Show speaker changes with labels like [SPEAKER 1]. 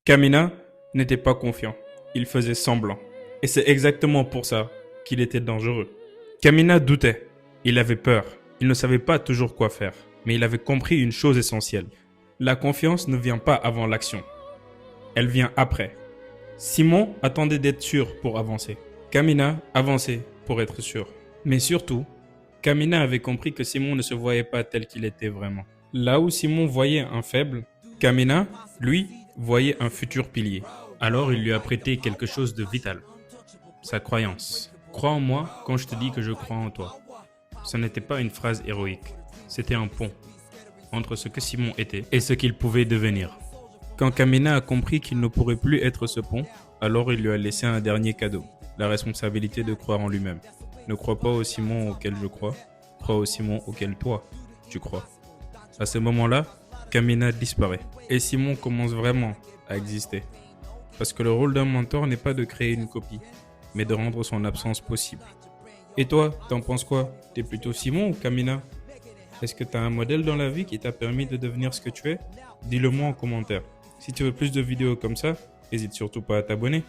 [SPEAKER 1] Kamina n'était pas confiant. Il faisait semblant. Et c'est exactement pour ça qu'il était dangereux. Kamina doutait. Il avait peur. Il ne savait pas toujours quoi faire. Mais il avait compris une chose essentielle. La confiance ne vient pas avant l'action. Elle vient après. Simon attendait d'être sûr pour avancer. Kamina avançait pour être sûr. Mais surtout, Kamina avait compris que Simon ne se voyait pas tel qu'il était vraiment. Là où Simon voyait un faible, Kamina, lui, voyait un futur pilier. Alors il lui a prêté quelque chose de vital. Sa croyance. Crois en moi quand je te dis que je crois en toi. Ce n'était pas une phrase héroïque. C'était un pont entre ce que Simon était et ce qu'il pouvait devenir. Quand Kamina a compris qu'il ne pourrait plus être ce pont, alors il lui a laissé un dernier cadeau, la responsabilité de croire en lui-même. Ne crois pas au Simon auquel je crois au Simon auquel toi, tu crois. À ce moment-là, Kamina disparaît et Simon commence vraiment à exister. Parce que le rôle d'un mentor n'est pas de créer une copie, mais de rendre son absence possible. Et toi, t'en penses quoi? T'es plutôt Simon ou Kamina? Est-ce que t'as un modèle dans la vie qui t'a permis de devenir ce que tu es? Dis-le moi en commentaire. Si tu veux plus de vidéos comme ça, n'hésite surtout pas à t'abonner.